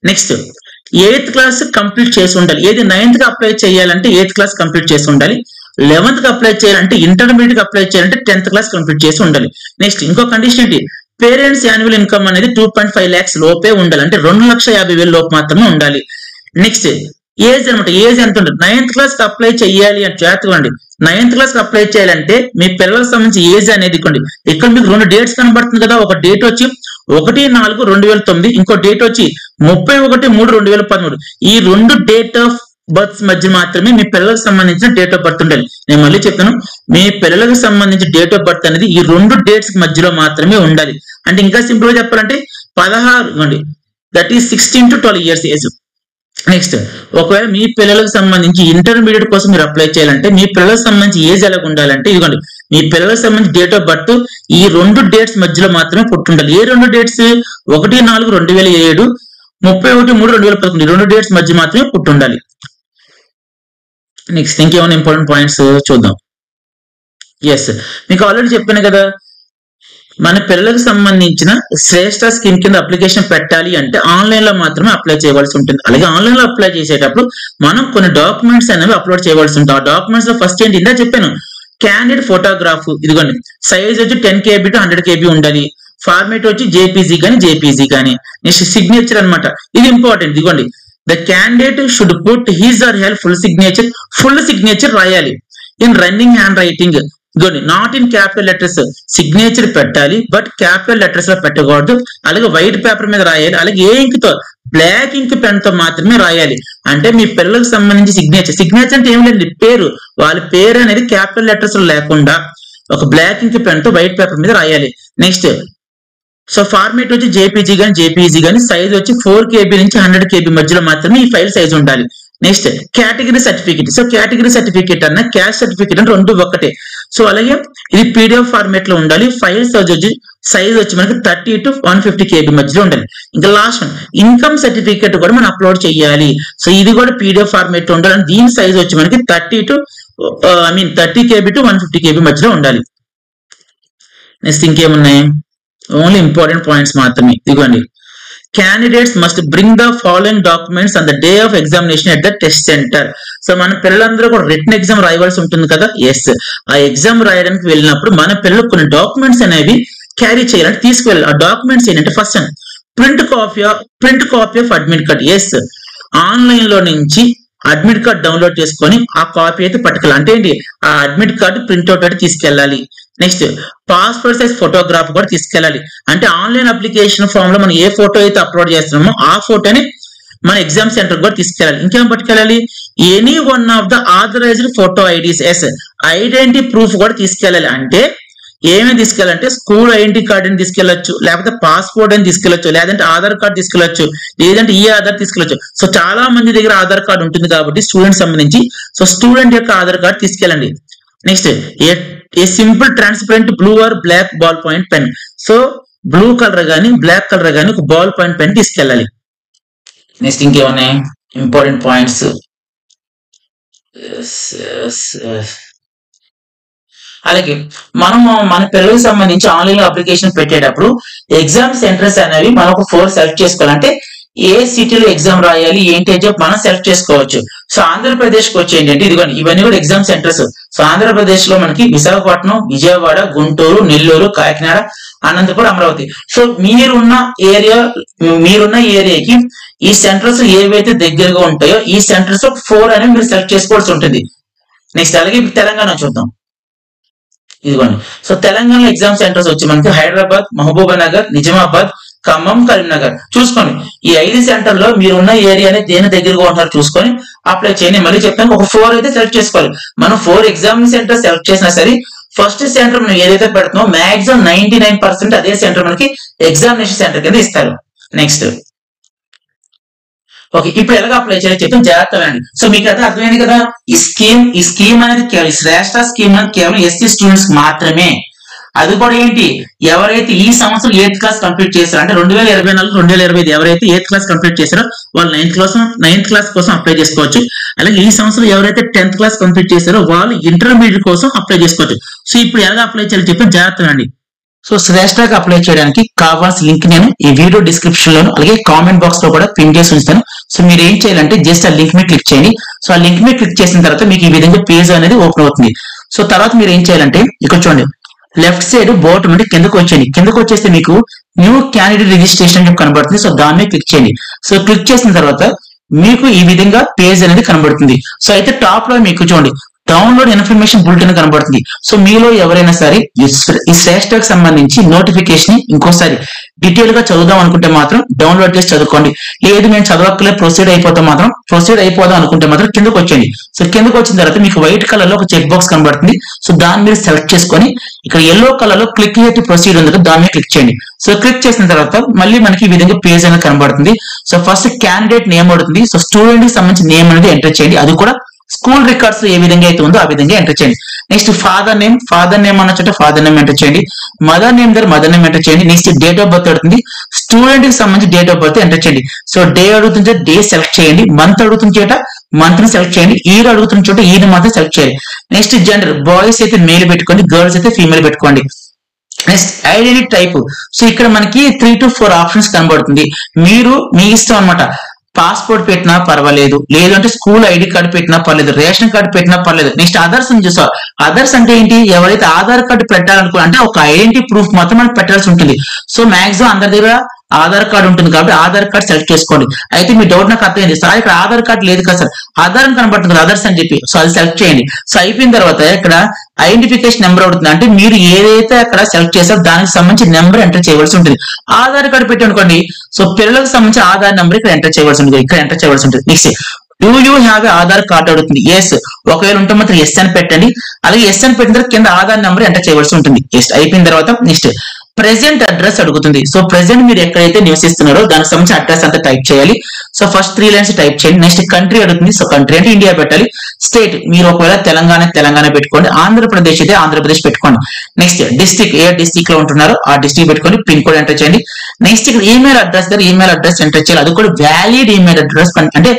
Next 8th class complete చేసి ఉండాలి. ఏది 9th కి అప్లై చేయాలంటే 8th క్లాస్ కంప్లీట్ చేసి ఉండాలి, 11th కి అప్లై చేయాలంటే ఇంటర్మీడియట్ కి అప్లై చేయాలంటే 10th క్లాస్ కంప్లీట్ చేసి ఉండాలి. నెక్స్ట్ ఇంకో కండిషన్ ఏంటి, పేరెంట్స్ యాన్యువల్ ఇన్కమ్ అనేది 2.5 lakhs లోపే ఉండాలి, అంటే 2,50,000 లోపు మాత్రమే ఉండాలి. నెక్స్ట్ ఏజ్ అనమాట, ఏజ్ ఎంత ఉంటుంది, 9th క్లాస్ కి అప్లై చేయాలి అని చేతుకోండి. 9th క్లాస్ కి అప్లై చేయాలంటే మీ పిల్లలకు సంబంధించి ఏజ్ అనేది ఇవ్వండి. ఇక్కడ మీకు 2 డేట్స్ కనబడుతుంది కదా, ఒక డేట్ వచ్చి 1/4/2009, ఇంకో డేట్ వచ్చి 31/3/2013. ఈ 2 డేట్ ఆఫ్ బర్త్స్ మధ్య మాత్రమే మీ పిల్లలకు సంబంధించిన డేట్ ఆఫ్ బర్త్ ఉండాలి. నేను మళ్ళీ చెప్తాను, మీ పిల్లలకు సంబంధించిన డేట్ ఆఫ్ బర్త్ అనేది ఈ 2 డేట్స్ మధ్యలో మాత్రమే ఉండాలి. అంటే ఇంకా సింపుల్ గా చెప్పాలంటే 16 that is 16 to 12 years age. Next ఒకవేళ మీ పిల్లలకు సంబంధించి ఇంటర్మీడియట్ కోసం మీరు అప్లై చేయాలంటే మీ పిల్లలకు సంబంధించి ఏజ్ ఎలా ఉండాలంటే ఇదిగోండి, మీ పిల్లలకు సంబంధించి డేట్ ఆఫ్ బర్త్ ఈ 2 డేట్స్ మధ్యలో మాత్రమే పుట్టుండాలి. ఏ 2 డేట్స్, 1/4/2007, 31/3/2011. 2 డేట్స్ మధ్య మాత్రమే పుట్టుండాలి. నెక్స్ట్ ఇంకేమైనా ఇంపార్టెంట్ పాయింట్స్ చూద్దాం. ఎస్, మీకు ఆల్రెడీ చెప్పాను కదా, మన పిల్లలకు సంబంధించిన శ్రేష్ఠ స్కీమ్ కింద అప్లికేషన్ పెట్టాలి అంటే ఆన్లైన్ లో మాత్రమే అప్లై చేయవలసి ఉంటుంది. అలాగే ఆన్లైన్ లో అప్లై చేసేటప్పుడు మనం కొన్ని డాక్యుమెంట్స్ అనేవి అప్లోడ్ చేయవలసి ఉంటుంది. ఆ డాక్యుమెంట్స్ లో ఫస్ట్ ఏంటి, ఇందా చెప్పాను, క్యాండిడేట్ ఫోటోగ్రాఫ్. ఇదిగోండి, సైజ్ వచ్చి 10 KB to 100 KB ఉండాలి. ఫార్మేట్ వచ్చి జేపీజీ కానీ. నెక్స్ట్ సిగ్నేచర్ అనమాట, ఇది ఇంపార్టెంట్. ఇదిగోండి, the candidate should put his or her full signature రాయాలి ఇన్ రన్నింగ్ హ్యాండ్ రైటింగ్. ఇదిగోండి, not in capital letters. Signature పెట్టాలి బట్ క్యాపిటల్ లెటర్స్ లో పెట్టకూడదు. అలాగే వైట్ పేపర్ మీద రాయాలి. అలాగే ఏ ఇంక్ తో, బ్లాక్ ఇంక్ పెన్ తో మాత్రమే రాయాలి. అంటే మీ పిల్లలకు సంబంధించి సిగ్నేచర్ అంటే ఏం లేదు, పేరు, వాళ్ళ పేరు అనేది క్యాపిటల్ లెటర్స్ లో లేకుండా ఒక బ్లాక్ ఇంక్ పెన్ తో వైట్ పేపర్ మీద రాయాలి. నెక్స్ట్ సో ఫార్మేట్ వచ్చి జేపీజీ కానీ సైజ్ వచ్చి 4 KB నుంచి 100 KB మధ్యలో మాత్రమే ఈ ఫైల్ సైజ్ ఉండాలి. Next category certificate. So category certificate అన్న క్యాస్ట్ సర్టిఫికేట్ అంటే 2 ఒకటే. సో అలాగే ఇది PDF ఫార్మేట్ లో ఉండాలి. ఫైల్ సైజ్ వచ్చి మనకి 30 to 150 KB మధ్యలో ఉండాలి. ఇంకా లాస్ట్ ఇన్కమ్ సర్టిఫికేట్ కూడా మనం అప్లోడ్ చేయాలి. సో ఇది కూడా PDF ఫార్మేట్ లో ఉండాలి. దీని సైజ్ వచ్చి మనకి 30 to I mean 30 KB to 150 KB మధ్యలో ఉండాలి. నెక్స్ట్ ఇంకేమున్నాయి, ఓన్లీ ఇంపార్టెంట్ పాయింట్స్ మాత్రమే. ఇదిగోండి, candidates must bring the following documents on the day of examination at the test center. So మన పిల్లలందరూ కూడా రిటన్ ఎగ్జామ్ రాయవలసి ఉంటుంది కదా. ఎస్, ఆ ఎగ్జామ్ రాయడానికి వెళ్ళినప్పుడు మన పిల్లలు కొన్ని డాక్యుమెంట్స్ అనేవి క్యారీ చేయాలంటే తీసుకువెళ్ళాలి. ఆ డాక్యుమెంట్స్ ఏంటంటే first print copy of admit card. Yes, online లో నుంచి అడ్మిట్ కార్డ్ డౌన్లోడ్ చేసుకొని ఆ కాపీ అయితే పట్టుకెళ్ళాలి. అంటే ఏంటి, ఆ అడ్మిట్ కార్డు ప్రింట్అవుట్ అయితే తీసుకెళ్ళాలి. నెక్స్ట్ పాస్పోర్ట్ సైజ్ ఫోటోగ్రాఫ్ కూడా తీసుకెళ్ళాలి. అంటే ఆన్లైన్ అప్లికేషన్ ఫామ్ లో మనం ఏ ఫోటో అయితే అప్లోడ్ చేస్తున్నామో ఆ ఫోటోని మన ఎగ్జామ్ సెంటర్ కూడా తీసుకెళ్ళాలి. ఇంకేం పట్టుకెళ్ళాలి, any one of the authorized photo IDs. Yes, identity proof కూడా తీసుకెళ్ళాలి. అంటే ఏమేమి తీసుకెళ్ళాలంటే స్కూల్ ఐడెంటిటీ కార్డ్ అని తీసుకెళ్లొచ్చు, లేకపోతే పాస్పోర్ట్ అని తీసుకెళ్లొచ్చు, లేదంటే ఆధార్ కార్డ్ తీసుకెళ్లొచ్చు, లేదంటే ఈ ఆధార్ తీసుకెళ్లొచ్చు. సో చాలా మంది దగ్గర ఆధార్ కార్డు ఉంటుంది కాబట్టి స్టూడెంట్ సంబంధించి, సో స్టూడెంట్ యొక్క ఆధార్ కార్డు తీసుకెళ్ళండి. Next a simple transparent blue or black ball point pen. So blue colour గానీ బ్లాక్ కలర్ గానీ ఒక బాల్ పాయింట్ పెన్ తీసుకెళ్ళాలి. నెక్స్ట్ ఇంకేమున్నాయి ఇంపార్టెంట్ పాయింట్స్, అలాగే మనము మన పిల్లలకు సంబంధించి ఆన్లైన్ లో అప్లికేషన్ పెట్టేటప్పుడు ఎగ్జామ్ సెంటర్స్ అనేవి మనం ఒక 4 సెలెక్ట్ చేసుకోవాలంటే ఏ సిటీలో ఎగ్జామ్ రాయాలి ఏంటి అని చెప్పి మనం సెలెక్ట్ చేసుకోవచ్చు. సో ఆంధ్రప్రదేశ్ కి వచ్చి ఏంటంటే ఇదిగోండి ఇవన్నీ కూడా ఎగ్జామ్ సెంటర్స్. సో ఆంధ్రప్రదేశ్ లో మనకి విశాఖపట్నం, విజయవాడ, గుంటూరు, నెల్లూరు, కాకినాడ, అనంతపురం, అమరావతి. సో మీరున్న ఏరియాకి ఈ సెంటర్స్ ఏవైతే దగ్గరగా ఉంటాయో ఈ సెంటర్స్ 4 అనేవి మీరు సెలెక్ట్ చేసుకోవాల్సి ఉంటుంది. నెక్స్ట్ అలాగే తెలంగాణ చూద్దాం. ఇదిగోండి, సో తెలంగాణ ఎగ్జామ్ సెంటర్స్ వచ్చి మనకి హైదరాబాద్, మహబూబానగర్, నిజామాబాద్, ఖమ్మం, కరీంనగర్. చూసుకోండి ఈ 5 సెంటర్ లో మీరున్న ఏరియాని దేని దగ్గరగా ఉంటారో చూసుకొని అప్లై చేయండి. మళ్ళీ చెప్తాను, ఒక 4 అయితే సెలెక్ట్ చేసుకోవాలి. మనం 4 ఎగ్జామ్ సెంటర్ సెలెక్ట్ చేసినా సరే ఫస్ట్ సెంటర్ మనం ఏదైతే పెడుతున్నామో మాక్సిమం 99% అదే సెంటర్ మనకి ఎగ్జామినేషన్ సెంటర్ కింద ఇస్తారు. నెక్స్ట్ ఓకే, ఇప్పుడు ఎలాగ అప్లై చేయాలి చెప్తాం, జాగ్రత్తగా అండి. సో మీకు అయితే అర్థమైంది కదా, ఈ స్కీమ్ అనేది కేవలం శ్రేష్ఠ స్కీమ్ అనేది కేవలం ఎస్సీ స్టూడెంట్స్ మాత్రమే. అది కూడా ఏంటి, ఎవరైతే ఈ సంవత్సరం 8th క్లాస్ కంప్లీట్ చేశారో అంటే 2024-2025 ఎవరైతే 8th క్లాస్ కంప్లీట్ చేశారో వాళ్ళు 9th క్లాస్ కోసం అప్లై చేసుకోవచ్చు. అలాగే ఈ సంవత్సరం ఎవరైతే 10th క్లాస్ కంప్లీట్ చేశారో వాళ్ళు ఇంటర్మీడియట్ కోసం అప్లై చేసుకోవచ్చు. సో ఇప్పుడు ఎలా అప్లై చేయాలి చెప్పి జాగ్రత్తగా అండి. సో శ్రేష్ఠకి అప్లై చేయడానికి కావాల్సిన లింక్ నేను ఈ వీడియో డిస్క్రిప్షన్ లోను అలాగే కామెంట్ బాక్స్ లో కూడా పిన్ చేసి ఉంచుతాను. సో మీరు ఏం చేయాలంటే జస్ట్ ఆ లింక్ మీద క్లిక్ చేయండి. సో ఆ లింక్ మీద క్లిక్ చేసిన తర్వాత మీకు ఈ విధంగా పేజ్ అనేది ఓపెన్ అవుతుంది. సో తర్వాత మీరు ఏం చేయాలంటే ఇక్కడ చూడండి లెఫ్ట్ సైడ్ బాటమ్ అంటే కిందకు వచ్చేయండి. కిందకు వచ్చేస్తే మీకు న్యూ క్యాండిడేట్ రిజిస్ట్రేషన్ అని కనబడుతుంది. సో దాని మీద క్లిక్ చేయండి. సో క్లిక్ చేసిన తర్వాత మీకు ఈ విధంగా పేజ్ అనేది కనబడుతుంది. సో అయితే టాప్ లో మీకు చూడండి డౌన్లోడ్ ఇన్ఫర్మేషన్ బులెటిన్ కనబడుతుంది. సో మీలో ఎవరైనా సరే ఈ శ్రేష్ఠకు సంబంధించి నోటిఫికేషన్ ఇంకోసారి డీటెయిల్ గా చదువుదాం అనుకుంటే మాత్రం డౌన్లోడ్ చేసి చదువుకోండి. లేదు నేను చదవక్కలే ప్రొసీడ్ అయిపోదాం అనుకుంటే మాత్రం కిందకు వచ్చేయండి. సో కిందకు వచ్చిన తర్వాత మీకు వైట్ కలర్ లో ఒక చెక్ బాక్స్ కనబడుతుంది. సో దాన్ని మీరు సెలెక్ట్ చేసుకొని ఇక్కడ ఎల్లో కలర్ లో క్లిక్ హియర్ టు ప్రొసీడ్ ఉంది, దాని మీద క్లిక్ చేయండి. సో క్లిక్ చేసిన తర్వాత మళ్ళీ మనకి ఈ విధంగా పేజ్ అనేది కనబడుతుంది. సో ఫస్ట్ క్యాండిడేట్ నేమ్ అవుతుంది. సో స్టూడెంట్ కి సంబంధించిన నేమ్ అనేది ఎంటర్ చేయండి. అది కూడా స్కూల్ రికార్డ్స్ లో ఏ విధంగా అయితే ఉందో ఆ విధంగా ఎంటర్ చేయండి. నెక్స్ట్ ఫాదర్ నేమ్ అన్నట్టు ఫాదర్ నేమ్ ఎంటర్ చేయండి. మదర్ నేమ్ ఎంటర్ చేయండి. నెక్స్ట్ డేట్ ఆఫ్ బర్త్ అడుగుతుంది. స్టూడెంట్ కి సంబంధించి డేట్ ఆఫ్ బర్త్ ఎంటర్ చేయండి. సో డే అడుగుతుంటే డే సెలెక్ట్ చేయండి. మంత్ అడుగుతున్న చోట మంత్ ని సెలెక్ట్ చేయండి. ఇయర్ అడుగుతున్న చోట ఇయర్ మాత్రం సెలెక్ట్ చేయండి. నెక్స్ట్ జెండర్ బాయ్స్ అయితే మేల్ పెట్టుకోండి, గర్ల్స్ అయితే ఫీమేల్ పెట్టుకోండి. Next identity type. సో ఇక్కడ మనకి 3 to 4 ఆప్షన్స్ కనబడుతుంది. మీరు మీ ఇష్టం అన్నమాట. పాస్పోర్ట్ పెట్టినా పర్వాలేదు, లేదంటే స్కూల్ ఐడి కార్డు పెట్టినా పర్లేదు, రేషన్ కార్డు పెట్టినా పర్లేదు. నెక్స్ట్ అదర్స్ అని చూసారు. అదర్స్ అంటే ఏంటి, ఎవరైతే ఆధార్ కార్డు పెట్టాలనుకో అంటే ఒక ఐడెంటిటీ ప్రూఫ్ మాత్రం మనకి పెట్టాల్సి ఉంటుంది. సో మాక్సిమం అందరి దగ్గర ఆధార్ కార్డు ఉంటుంది కాబట్టి ఆధార్ కార్డు సెలెక్ట్ చేసుకోండి. అయితే మీ డౌట్ నాకు అర్థమైంది సార్, ఇక్కడ ఆధార్ కార్డు లేదు కదా సార్, ఆధార్ అని కనబడుతుంది అదర్స్ అని చెప్పి. సో అది సెలెక్ట్ చేయండి. సో అయిపోయిన తర్వాత ఇక్కడ ఐడెంటిఫికేషన్ నెంబర్ అవుతుంది. అంటే మీరు ఏదైతే అక్కడ సెలెక్ట్ చేస్తారో దానికి సంబంధించి నెంబర్ ఎంటర్ చేయవలసి ఉంటుంది. ఆధార్ కార్డు పెట్టి అనుకోండి, సో పిల్లలకు సంబంధించి ఆధార్ నెంబర్ ఇక్కడ ఎంటర్ చేయవలసి ఉంటుంది, ఇక్కడ ఎంటర్ చేయవలసి ఉంటుంది. Next do you have Aadhaar card అడుగుతుంది. ఎస్, ఒకవేళ ఉంటే మాత్రం ఎస్ అని పెట్టండి. అలాగే ఎస్ అని పెట్టిన తర్వాత కింద ఆధార్ నెంబర్ ఎంటర్ చేయవలసి ఉంటుంది. ఎస్ అయిపోయిన తర్వాత నెక్స్ట్ ప్రెసెంట్ అడ్రస్ అడుగుతుంది. సో ప్రెసెంట్ మీరు ఎక్కడైతే నివసిస్తున్నారో దానికి సంబంధించి అడ్రస్ అంతా టైప్ చేయాలి. సో ఫస్ట్ 3 లైన్స్ టైప్ చేయండి. నెక్స్ట్ కంట్రీ అడుగుతుంది. సో కంట్రీ అంటే ఇండియా పెట్టాలి. స్టేట్ మీరు ఒకవేళ తెలంగాణ పెట్టుకోండి, ఆంధ్రప్రదేశ్ అయితే ఆంధ్రప్రదేశ్ పెట్టుకోండి. నెక్స్ట్ డిస్ట్రిక్ట్ ఏ డిస్ట్రిక్ట్ లో ఉంటున్నారో ఆ డిస్ట్రిక్ట్ పెట్టుకోండి, పిన్ కోడ్ ఎంటర్ చేయండి. నెక్స్ట్ ఇక్కడ ఈమెయిల్ అడ్రస్ ఎంటర్ చేయాలి. అది కూడా వ్యాలిడ్ ఈమెయిల్ అడ్రస్. అంటే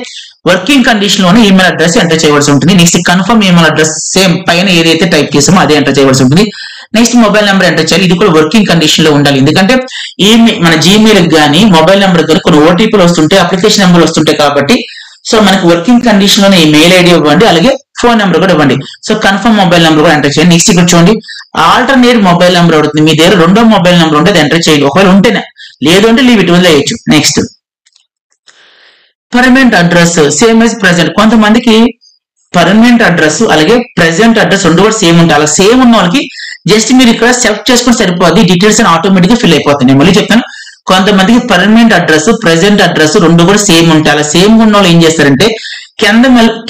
వర్కింగ్ కండిషన్ లోనే ఈమెయిల్ అడ్రస్ ఎంటర్ చేయవలసి ఉంటుంది. Next confirm email address same పైన ఏదైతే టైప్ చేసామో అదే ఎంటర్ చేయవలసి ఉంటుంది. నెక్స్ట్ మొబైల్ నెంబర్ ఎంటర్ చేయాలి. ఇది కూడా వర్కింగ్ కండిషన్ లో ఉండాలి. ఎందుకంటే మన జీమెయిల్ కానీ మొబైల్ నెంబర్ కానీ కొన్ని ఓటీపీలు వస్తుంటాయి, అప్లికేషన్ నెంబర్ వస్తుంటాయి కాబట్టి సో మనకి వర్కింగ్ కండిషన్ లోనే ఈ మెయిల్ ఐడి ఇవ్వండి, అలాగే ఫోన్ నెంబర్ కూడా ఇవ్వండి. సో కన్ఫర్మ్ మొబైల్ నెంబర్ కూడా ఎంటర్ చేయండి. నెక్స్ట్ ఇక్కడ చూడండి ఆల్టర్నేట్ మొబైల్ నెంబర్ అవుతుంది. మీ దగ్గర రెండో మొబైల్ నెంబర్ ఉంటే అది ఎంటర్ చేయండి. ఒకవేళ ఉంటేనే, లేదు అంటే లీవ్ ఇట్ వదిలేయచ్చు. Next permanent address same as present. కొంతమందికి పర్మనెంట్ అడ్రస్ అలాగే ప్రెసెంట్ అడ్రస్ రెండు కూడా సేమ్ ఉంటాయి. అలా సేమ్ ఉన్న వాళ్ళకి జస్ట్ మీరు ఇక్కడ సెలెక్ట్ చేసుకుని సరిపోద్ది, డీటెయిల్స్ అని ఆటోమేటిక్ గా ఫిల్ అయిపోతాయి. నేను మళ్ళీ చెప్తాను, కొంతమందికి పర్మనెంట్ అడ్రస్ ప్రెసెంట్ అడ్రస్ రెండు కూడా సేమ్ ఉంటాయి. అలా సేమ్ ఉన్న వాళ్ళు ఏం చేస్తారంటే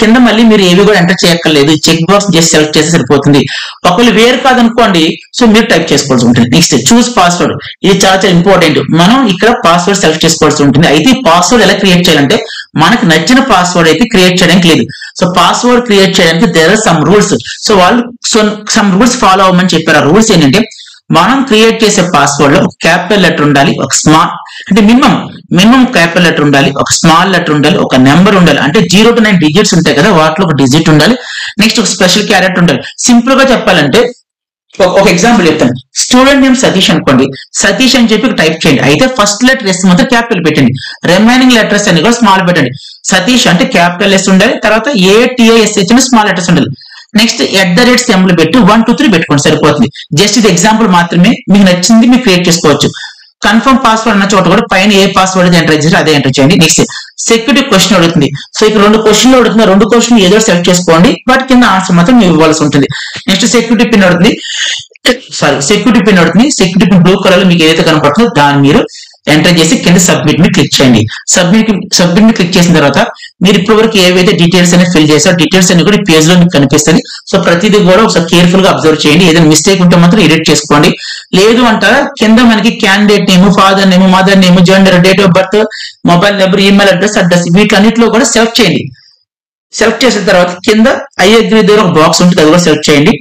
కింద మళ్ళీ మీరు ఏవి కూడా ఎంటర్ చేయక్కర్లేదు, చెక్ బాక్స్ జస్ట్ సెలెక్ట్ చేస్తే సరిపోతుంది. ఒకవేళ వేరు కాదనుకోండి సో మీరు టైప్ చేసుకోవాల్సి ఉంటుంది. నెక్స్ట్ చూస్ పాస్వర్డ్, ఇది చాలా చాలా ఇంపార్టెంట్. మనం ఇక్కడ పాస్వర్డ్ సెలెక్ట్ చేసుకోవాల్సి ఉంటుంది. అయితే ఈ పాస్వర్డ్ ఎలా క్రియేట్ చేయాలంటే మనకు నచ్చిన పాస్వర్డ్ అయితే క్రియేట్ చేయడానికి లేదు. సో పాస్వర్డ్ క్రియేట్ చేయడానికి there are some rules. So వాళ్ళు సమ్ రూల్స్ ఫాలో అవ్వమని చెప్పారు. ఆ రూల్స్ ఏంటంటే మనం క్రియేట్ చేసే పాస్వర్డ్ లో ఒక క్యాపిటల్ లెటర్ ఉండాలి, ఒక స్మాల్ అంటే మినిమం క్యాపిటల్ లెటర్ ఉండాలి, ఒక స్మాల్ లెటర్ ఉండాలి, ఒక నెంబర్ ఉండాలి. అంటే 0 to 9 డిజిట్స్ ఉంటాయి కదా, వాటిలో ఒక డిజిట్ ఉండాలి. నెక్స్ట్ ఒక స్పెషల్ క్యారెక్టర్ ఉండాలి. సింపుల్ గా చెప్పాలంటే ఒక ఎగ్జాంపుల్ చెప్తాను. స్టూడెంట్ నేమ్ సతీష్ అనుకోండి, సతీష్ అని చెప్పి టైప్ చేయండి. అయితే ఫస్ట్ లెటర్ ఎస్ మాత్రం క్యాపిటల్ పెట్టండి, రిమైనింగ్ లెటర్స్ అన్ని కూడా స్మాల్ పెట్టండి. సతీష్ అంటే క్యాపిటల్ ఎస్ ఉండాలి, తర్వాత ATISH అని స్మాల్ లెటర్స్ ఉండాలి. నెక్స్ట్ @ సింబల్ పెట్టి 1 2 3 పెట్టుకోండి సరిపోతుంది. జస్ట్ ఇది ఎగ్జాంపుల్ మాత్రమే, మీకు నచ్చింది మీరు క్రియేట్ చేసుకోవచ్చు. కన్ఫర్మ్ పాస్వర్డ్ అన్న చోట కూడా పైన ఏ పాస్వర్డ్ ఎంటర్ చేసి అదే ఎంటర్ చేయండి. నెక్స్ట్ సెక్యూరిటీ క్వశ్చన్ అడుగుతుంది. సో ఇక్కడ 2 క్వశ్చన్లు అడుగుతుంది, 2 క్వశ్చన్ ఏదో సెలెక్ట్ చేసుకోండి, వాటి కింద ఆన్సర్ మాత్రం మీరు ఇవ్వాల్సి ఉంటుంది. నెక్స్ట్ సెక్యూరిటీ పిన్ అడుగుతుంది, సెక్యూరిటీ పిన్ బ్లూ కలర్ లో మీకు ఏదైతే కనపడుతుందో దాన్ని మీరు ఎంటర్ చేసి కింద సబ్మిట్ ని క్లిక్ చేయండి. సబ్మిట్ ని క్లిక్ చేసిన తర్వాత మీరు ఇప్పటి వరకు ఏవైతే డీటెయిల్స్ అనేది ఫిల్ చేశారో డీటెయిల్స్ అన్ని కూడా పేజ్ లో మీకు కనిపిస్తుంది. సో ప్రతిదీ కూడా ఒకసారి కేర్ఫుల్ గా అబ్జర్వ్ చేయండి. ఏదైనా మిస్టేక్ ఉంటే మాత్రం ఎడిట్ చేసుకోండి. లేదు అంటారా కింద మనకి candidate name, father name, mother name, gender, date of birth, mobile number, email address వీటన్నిటిలో కూడా సెలెక్ట్ చేయండి. సెలెక్ట్ చేసిన తర్వాత కింద ఐ అగ్రీ దగ్గర ఒక బాక్స్ ఉంటుంది, అది కూడా సెలెక్ట్ చేయండి.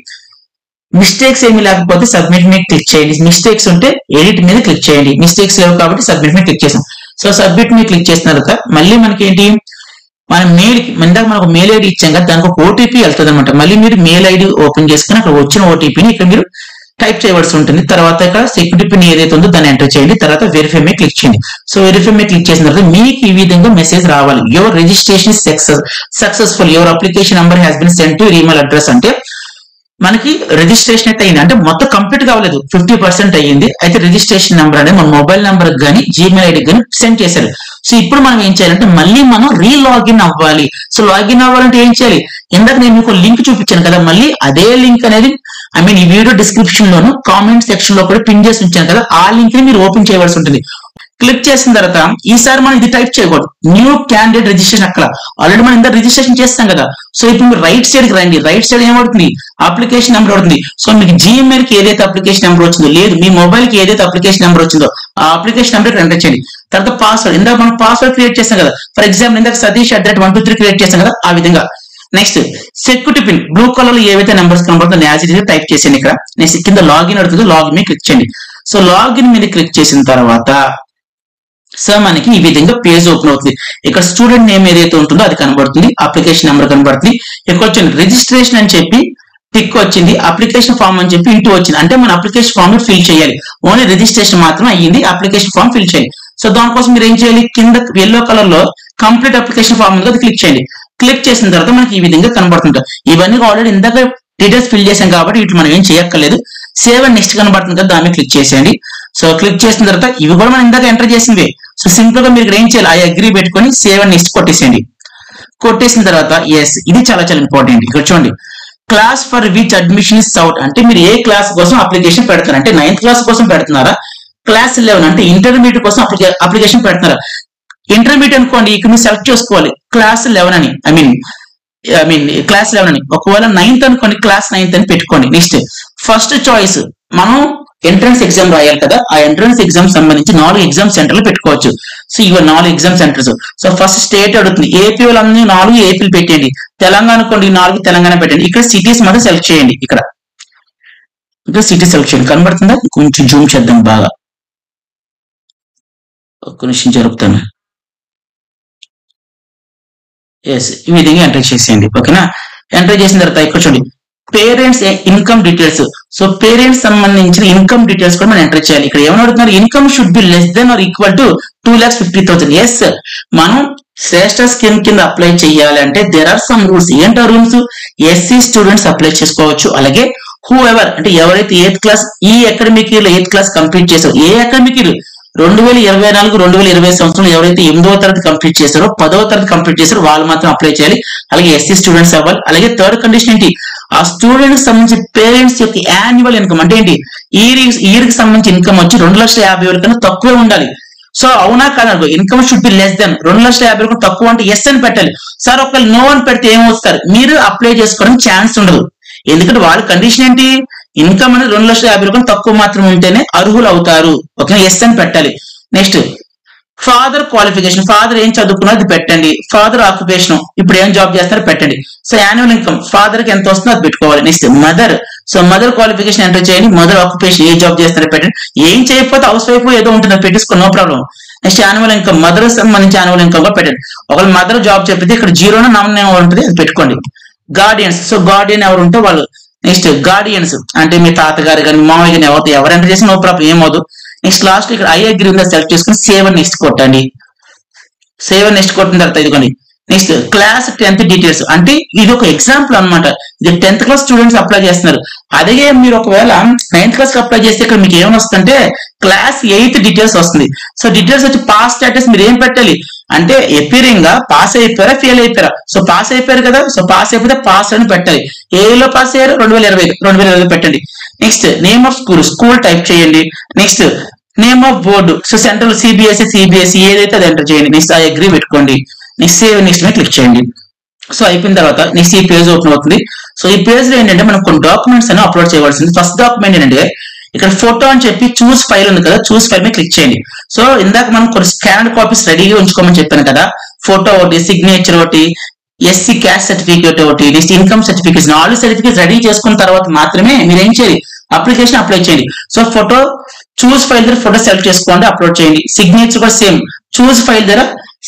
మిస్టేక్స్ ఏమి లేకపోతే సబ్మిట్ మీద క్లిక్ చేయండి. మిస్టేక్స్ ఉంటే ఎడిట్ మీద క్లిక్ చేయండి. మిస్టేక్స్ లేవు కాబట్టి సబ్మిట్ మీద క్లిక్ చేసాం. సో సబ్మిట్ మీద క్లిక్ చేసిన తర్వాత మళ్ళీ మనకి ఏంటి, మన మెయిల్ కి ఇందాక మనకు మెయిల్ ఐడి ఇచ్చాం కదా, దానికి ఒక ఓటీపీ వెళ్తుంది అనమాట. మళ్ళీ మీరు మెయిల్ ఐడి ఓపెన్ చేసుకుని అక్కడ వచ్చిన ఓటీపీని ఇక్కడ మీరు టైప్ చేయవలసి ఉంటుంది. తర్వాత ఇక్కడ సెక్యూరిటీ పిన్ ఏదైతే ఉందో దాన్ని ఎంటర్ చేయండి. తర్వాత వెరిఫై మీద క్లిక్ చేయండి. సో వెరిఫై మీద క్లిక్ చేసిన తర్వాత మీకు ఈ విధంగా మెసేజ్ రావాలి, your registration successful, your application number has been send to email address. అంటే మనకి రిజిస్ట్రేషన్ అయితే అయింది, అంటే మొత్తం కంప్లీట్ కావలేదు, 50% అయ్యింది. అయితే రిజిస్ట్రేషన్ నెంబర్ అనేది మన మొబైల్ నెంబర్ కానీ జీమెయిల్ ఐడి కానీ సెండ్ చేశారు. సో ఇప్పుడు మనం ఏం చేయాలంటే మళ్ళీ మనం రీలాగిన్ అవ్వాలి. సో లాగిన్ అవ్వాలంటే ఏం చేయాలి, ఇందాక నేను మీకు లింక్ చూపించాను కదా, మళ్ళీ అదే లింక్ అనేది ఈ వీడియో డిస్క్రిప్షన్ లోను కామెంట్ సెక్షన్ లో కూడా పిన్ చేసి ఉంచాను కదా, ఆ లింక్ ని మీరు ఓపెన్ చేయవలసి ఉంటుంది. క్లిక్ చేసిన తర్వాత ఈసారి మనం ఇది టైప్ చేయకూడదు, న్యూ క్యాండిడేట్ రిజిస్ట్రేషన్. అక్కడ ఆల్రెడీ మనం ఇంత రిజిస్ట్రేషన్ చేస్తాం కదా. సో ఇప్పుడు మీరు రైట్ సైడ్ కి రండి. రైట్ సైడ్ ఏమవుతుంది, అప్లికేషన్ నెంబర్ అవుతుంది. సో మీకు జీమెయిల్ కి ఏదైతే అప్లికేషన్ నెంబర్ వచ్చిందో, లేదు మీ మొబైల్ కి ఏదైతే అప్లికేషన్ నెంబర్ వచ్చిందో ఆ అప్లికేషన్ నెంబర్ ఇక్కడ ఎంటర్ చేయండి. తర్వాత పాస్వర్డ్, ఇందాక మనం పాస్వర్డ్ క్రియేట్ చేస్తాం కదా, ఫర్ ఎగ్జాంపుల్ ఇందాక సతీష్ @123 క్రియేట్ చేస్తాం కదా, ఆ విధంగా. Next security pin blue colour లో ఏవైతే నెంబర్స్ కనబడుతుందో యాజ్ ఇట్ ఈస్ టైప్ చేసేయండి. ఇక్కడ నెక్స్ట్ కింద లాగిన్ అడుగుతుందో లాగిన్ మీద క్లిక్ చేయండి. సో లాగిన్ మీద క్లిక్ చేసిన తర్వాత సో మనకి ఈ విధంగా పేజ్ ఓపెన్ అవుతుంది. ఇక్కడ స్టూడెంట్ నేమ్ ఏదైతే ఉంటుందో అది కనబడుతుంది, అప్లికేషన్ నెంబర్ కనబడుతుంది. ఇక్కడ వచ్చింది రిజిస్ట్రేషన్ అని చెప్పి టిక్ వచ్చింది, అప్లికేషన్ ఫామ్ అని చెప్పి ఇంటూ వచ్చింది. అంటే మన అప్లికేషన్ ఫామ్ ఫిల్ చేయాలి. ఓన్లీ రిజిస్ట్రేషన్ మాత్రం అయ్యింది, అప్లికేషన్ ఫామ్ ఫిల్ చేయాలి. సో దానికోసం మీరు ఏం చేయాలి, కింద ఎల్లో కలర్ లో కంప్లీట్ అప్లికేషన్ ఫామ్ ఉంది, క్లిక్ చేయండి. క్లిక్ చేసిన తర్వాత మనకి ఈ విధంగా కనబడుతుంటాయి. ఇవన్నీ ఆల్రెడీ ఇందాక డీటెయిల్స్ ఫిల్ చేసాం కాబట్టి వీటి మనం ఏం చేయక్కర్లేదు. సేవ్ అండ్ నెక్స్ట్ కనబడుతుంది కదా, దాన్ని క్లిక్ చేసేయండి. సో క్లిక్ చేసిన తర్వాత ఇవి కూడా మనం ఇందాక ఎంటర్ చేసింది. సో సింపుల్ గా మీరు ఏం చేయాలి, ఐ అగ్రీ పెట్టుకొని సేవ్ అండ్ నెక్స్ట్ కొట్టేసేయండి. కొట్టేసిన తర్వాత ఎస్, ఇది చాలా చాలా ఇంపార్టెంట్. ఇక్కడ చూడండి, class for which admission is out. అంటే మీరు ఏ క్లాస్ కోసం అప్లికేషన్ పెడతారు, అంటే 9th క్లాస్ కోసం పెడుతున్నారా, క్లాస్ 11 అంటే ఇంటర్మీడియట్ కోసం అప్లికేషన్ పెడుతున్నారా. ఇంటర్మీడియట్ అనుకోండి, ఇక్కడ మీరు సెలెక్ట్ చేసుకోవాలి క్లాస్ 11 అని, ఐ మీన్ క్లాస్ 11 అని. ఒకవేళ 9th అనుకోండి, క్లాస్ 9th అని పెట్టుకోండి. నెక్స్ట్ ఫస్ట్ చాయిస్, మనం ఎంట్రన్స్ ఎగ్జామ్ రాయాలి కదా, ఆ ఎంట్రన్స్ ఎగ్జామ్ సంబంధించి 4 ఎగ్జామ్ సెంటర్లు పెట్టుకోవచ్చు. సో ఇవి 4 exam centres. So first state అడుగుతుంది, ఏపీ వాళ్ళన్నీ 4 ఏపీలు పెట్టండి, తెలంగాణ అనుకోండి 4 తెలంగాణ పెట్టండి. ఇక్కడ సిటీస్ మాత్రం సెలెక్ట్ చేయండి. ఇక్కడ సిటీ సెలెక్ట్ చేయండి, కనబడుతుందా, కొంచెం జూమ్ చేద్దాం బాగా, ఒక్క నిమిషం జరుపుతాను. ఎస్, ఈ విధంగా ఎంటర్ చేసేయండి. ఓకేనా? ఎంటర్ చేసిన తర్వాత ఇక్కడ చూడండి parents income details. So parents సంబంధించిన ఇన్కమ్ డీటెయిల్స్ కూడా మనం ఎంటర్ చేయాలి. ఇక్కడ ఏమని అడుగుతున్నారు, income should be less than or equal to 2,50,000. Yes, మనం శ్రేష్ఠ స్కీమ్ కింద అప్లై చేయాలి అంటే దేర్ ఆర్ సమ్ రూల్స్. ఏంటో రూల్స్? ఎస్సీ స్టూడెంట్స్ అప్లై చేసుకోవచ్చు. అలాగే హూ ఎవర్ అంటే ఎవరైతే 8th క్లాస్ ఈ అకాడమిక్ ఇయర్ లో 8th క్లాస్ కంప్లీట్ చేశారో, ఏ అకాడమిక్ ఇయర్ 2024-2025 సంవత్సరంలో ఎవరైతే 8వ తరగతి కంప్లీట్ చేశారో 10వ తరగతి కంప్లీట్ చేశారో వాళ్ళు మాత్రం అప్లై చేయాలి. అలాగే ఎస్సీ స్టూడెంట్స్ అవ్వాలి. అలాగే థర్డ్ కండిషన్ ఏంటి, ఆ స్టూడెంట్స్ సంబంధించి పేరెంట్స్ యొక్క యాన్యువల్ ఇన్కమ్ అంటే ఏంటి, ఇయర్ కి సంబంధించి ఇన్కమ్ వచ్చి 2,50,000 కన్నా తక్కువే ఉండాలి. సో అవునా కాదు, income should be less then 2,50,000 తక్కువ అంటే ఎస్ అని పెట్టాలి. సార్ ఒకవేళ నో అని పెడితే ఏమొస్తారు, మీరు అప్లై చేసుకోవడానికి ఛాన్స్ ఉండదు. ఎందుకంటే వాళ్ళ కండిషన్ ఏంటి, ఇన్కమ్ అనేది 2,50,000 తక్కువ మాత్రం ఉంటేనే అర్హులు అవుతారు. ఓకే, ఎస్ అని పెట్టాలి. నెక్స్ట్ ఫాదర్ క్వాలిఫికేషన్, ఫాదర్ ఏం చదువుకున్నా అది పెట్టండి. ఫాదర్ ఆక్యుపేషన్, ఇప్పుడు ఏం జాబ్ చేస్తారో పెట్టండి. సో యాన్యువల్ ఇన్కమ్ ఫాదర్ కి ఎంత వస్తుందో అది పెట్టుకోవాలి. Next mother, so mother qualification enter చేయండి. మదర్ ఆక్యుపేషన్ ఏ జాబ్ చేస్తారో పెట్టండి. ఏం చేయకపోతే హౌస్ వైఫ్ ఏదో ఉంటుంది అది పెట్టేసుకో, no problem. Next annual income mother సంబంధించి యాన్యువల్ ఇన్కమ్ కూడా పెట్టండి. ఒకవేళ మదర్ జాబ్ చెప్పితే ఇక్కడ జీరోనా నామినేట్ ఉంటుంది అది పెట్టుకోండి. గార్డియన్స్, సో గార్డియన్ ఎవరు ఉంటే వాళ్ళు. నెక్స్ట్ గార్డియన్స్ అంటే మీ తాతగారు కానీ మామయ్య కానీ ఎవరు ఎంటర్ చేసి నో ప్రాబ్లం, ఏమవుదు. నెక్స్ట్ లాస్ట్ ఇక్కడ ఐ అగ్రీ ఉందా సెలెక్ట్ చేసుకుని సేవ్ అని నెక్స్ట్ కొట్టండి. సేవ్ అని నెక్స్ట్ కొట్టిన తర్వాత ఇదిగోండి నెక్స్ట్ క్లాస్ 10th డీటెయిల్స్. అంటే ఇది ఒక ఎగ్జాంపుల్ అనమాట. ఇది 10th క్లాస్ స్టూడెంట్స్ అప్లై చేస్తున్నారు. అదే మీరు ఒకవేళ 9th క్లాస్ కి అప్లై చేస్తే ఇక్కడ మీకు ఏమైనా వస్తుందంటే క్లాస్ 8th డీటెయిల్స్ వస్తుంది. సో డీటెయిల్స్ వచ్చి పాస్ స్టేటస్ మీరు ఏం పెట్టాలి అంటే అపీరింగ్ గా పాస్ అయిపోయారా ఫెయిల్ అయిపోయారా. సో పాస్ అయిపోయారు కదా, సో పాస్ అయిపోతే పాస్ అని పెట్టాలి. ఏలో పాస్ అయ్యారు 2020 పెట్టండి. Next name of school type చేయండి. Next name of board, so central CBSE ఏదైతే అది ఎంటర్ చేయండి. నెక్స్ట్ ఐ అగ్రీ పెట్టుకోండి. నెక్స్ట్ సేవ్ నెక్స్ట్ మీద క్లిక్ చేయండి. సో అయిపోయిన తర్వాత నెక్స్ట్ ఈ పేజ్ ఓపెన్ అవుతుంది. సో ఈ పేజ్ లో ఏంటంటే మనం కొన్ని డాక్యుమెంట్స్ అని అప్లోడ్ చేయవలసింది. ఫస్ట్ డాక్యుమెంట్ ఏంటంటే ఇక్కడ ఫోటో అని చెప్పి చూస్ ఫైల్ ఉంది కదా, చూస్ ఫైల్ మీద క్లిక్ చేయండి. సో ఇందాక మనం కొన్ని స్కానర్డ్ కాపీస్ రెడీగా ఉంచుకోమని చెప్పాను కదా, ఫోటో ఒకటి, సిగ్నేచర్ ఒకటి, ఎస్సీ క్యాస్ట్ సర్టిఫికేట్ ఒకటి, next income certificates, 4 certificates ready చేసుకున్న తర్వాత మాత్రమే మీరు ఏం చేయాలి, అప్లికేషన్ అప్లై చేయండి. సో ఫోటో చూస్ ఫైల్ దగ్గర ఫోటో సెలెక్ట్ చేసుకోండి, అప్లోడ్ చేయండి. సిగ్నేచర్ కూడా సేమ్ చూస్ ఫైల్ దగ్గర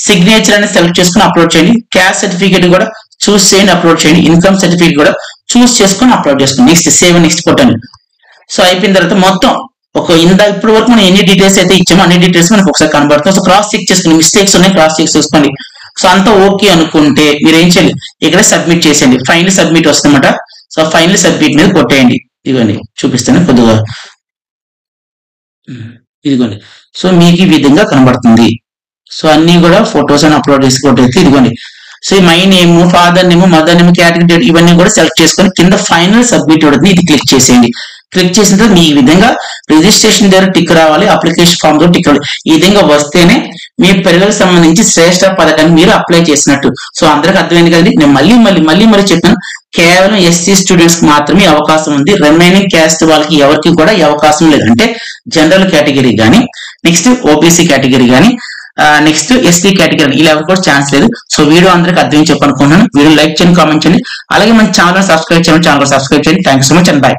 సిగ్నేచర్ అనేది సెలెక్ట్ చేసుకుని అప్లోడ్ చేయండి. క్యాస్ట్ సర్టిఫికేట్ కూడా చూస్ చేయండి, అప్లోడ్ చేయండి. ఇన్కమ్ సర్టిఫికేట్ కూడా చూస్ చేసుకుని అప్లోడ్ చేసుకోండి. నెక్స్ట్ సేవ్ నెక్స్ట్ కొట్టండి. సో అయిపోయిన తర్వాత మొత్తం ఇప్పుడు వరకు మనం ఎన్ని డీటెయిల్స్ అయితే ఇచ్చామో అన్ని డీటెయిల్స్ మనకు ఒకసారి కనబడుతుంది. సో క్రాస్ చెక్ చేసుకుని మిస్టేక్స్ ఉన్నాయి క్రాస్ చెక్ చేసుకోండి. సో అంతా ఓకే అనుకుంటే మీరు ఏం చేయాలి, ఇక్కడ సబ్మిట్ చేసేయండి. ఫైనల్ సబ్మిట్ వస్తుందన్నమాట. సో ఫైనల్ సబ్మిట్ మీద కొట్టేయండి. ఇదిగోండి చూపిస్తాను కొద్దిగా, ఇదిగోండి. సో మీకు ఈ విధంగా కనబడుతుంది. సో అన్ని కూడా ఫొటోస్ అని అప్లోడ్ చేసుకోవడం. ఇదిగోండి so my name, father name, mother name, category ఇవన్నీ కూడా సెలెక్ట్ చేసుకొని కింద ఫైనల్ సబ్మిట్ అవుతుంది. ఇది క్లిక్ చేసేయండి. క్లిక్ చేసిన తర్వాత మీ ఈ విధంగా రిజిస్ట్రేషన్ దగ్గర టిక్ రావాలి, అప్లికేషన్ ఫామ్ లో టిక్ రావాలి. ఈ విధంగా వస్తేనే మీ పిల్లలకు సంబంధించి శ్రేష్ఠ పథకాన్ని మీరు అప్లై చేసినట్టు. సో అందరికి అర్థమైంది కదండి. నేను మళ్ళీ చెప్పాను, కేవలం ఎస్సీ స్టూడెంట్స్ కి మాత్రమే అవకాశం ఉంది. రిమైనింగ్ క్యాస్ట్ వాళ్ళకి ఎవరికి కూడా ఈ అవకాశం లేదు. అంటే జనరల్ కేటగిరీ కానీ, నెక్స్ట్ ఓబీసీ కేటగిరీ కానీ, నెక్స్ట్ ఎస్టీ కేటగిరీ ఇలా ఎవరికి కూడా ఛాన్స్ లేదు. సో వీడియో అందరికి అర్థం చెప్పనుకుంటున్నాను. వీడియో లైక్ చేయండి, కామెంట్ చేయండి. అలాగే మన ఛానల్ సబ్స్క్రైబ్ చేయండి. ఛానల్ సబ్స్క్రైబ్ చేయండి. Thank you so much and by.